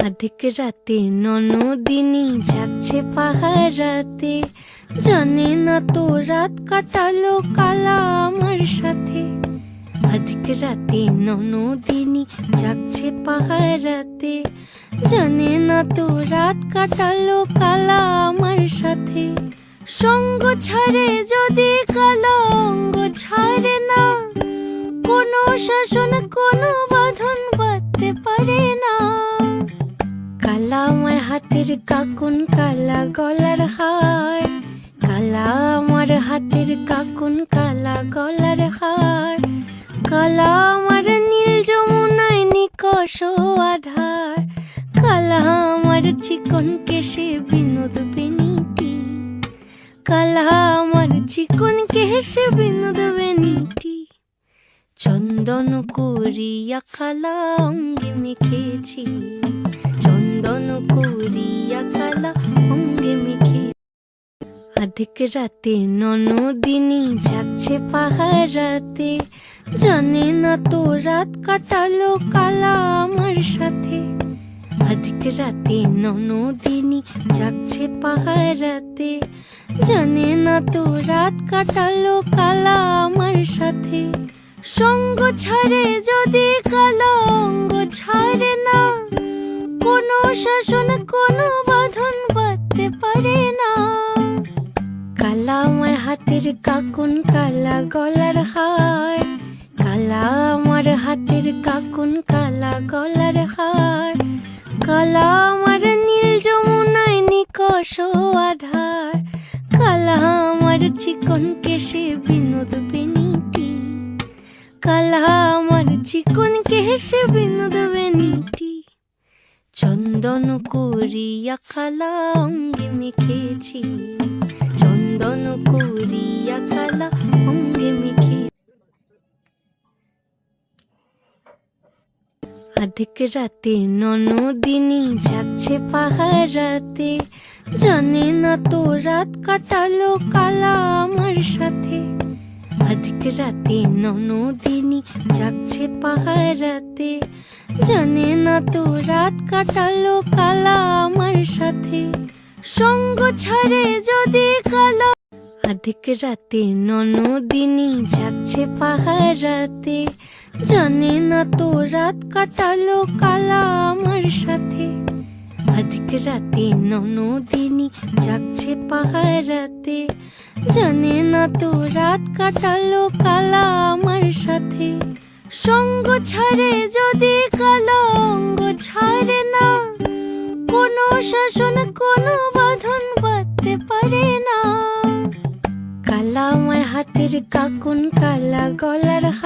আধিক রাতে ননদিনী যাচ্ছে পাহারাতে, জানে না তো রাত কাটালো কালা আমার সাথে। আধিক রাতে ননদিনী যাচ্ছে পাহারাতে, জানে না তো রাত কাটালো কালা আমার সাথে। সঙ্গ ছাড়ে যদি কালা অঙ্গ ছাড়ে না, কোনো শাসন কোনো বাঁধন বাঁধতে পারে না। কালা আমার হাতের কাকুন কালা গলার হার, কালা আমার হাতের কাকুন কালা গলার হার। কালা আমার নীল যমুনায় নিকষ আধার, কালা আমার চিকন কেশে বিনোদ বেনিটি। কালা আমার চিকন কেশে বিনোদ বেনিটি। চন্দন করিয়া কালা অঙ্গে মেখেছি, চন্দন করিয়া কালা অঙ্গে মেখে। আধিক রাতে ননদিনী যাচ্ছে পাহারাতে, জানে না তো রাত কাটালো কালা আমার সাথে। আধিক রাতে ননদিনী যাচ্ছে পাহারাতে, জানে না তো রাত কাটালো কালা আমার সাথে। সঙ্গ ছাড়ে যদি কালা অঙ্গ ছাড়ে না, কোনো শাসন কোনো বাঁধন বাঁধতে পারে না। কালা আমার হাতের কাকুন কালা গলার হার, কালা আমার হাতের কাকুন কালা গলার হার। কালা আমার নীল যমুনায় নিকষ আধার, কালা আমার চিকন কেশে বিনোদ বেনিটি। কালা আমার চিকন কেশে বিনোদ বেনিটি। চন্দন করিয়া কালা অঙ্গে মেখেছি, চন্দন করিয়া কালা অঙ্গে মেখে। আধিক রাতে ননদিনী যাচ্ছে পাহারাতে, জানে না তো রাত কাটালো কালা আমার সাথে। আধিক রাতে ননদিনী যাচ্ছে পাহারাতে, জানে না তো রাত কাটালো কালা আমার সাথে। সঙ্গ ছাড়ে যদি কালা। আধিক রাতে ননদিনী যাচ্ছে পাহারাতে, জানে না তো রাত কাটালো কালা আমার সাথে। আধিক রাতে ননদিনী যাচ্ছে পাহারাতে, জানে না তো রাত কাটালো কালা আমার সাথে। সঙ্গ ছাড়ে যদি কালা অঙ্গ ছাড়ে না, কোনো শাসন কোনো বাঁধন বাঁধতে পারে না। কালা আমার হাতের কাকুন কালা গলার হার।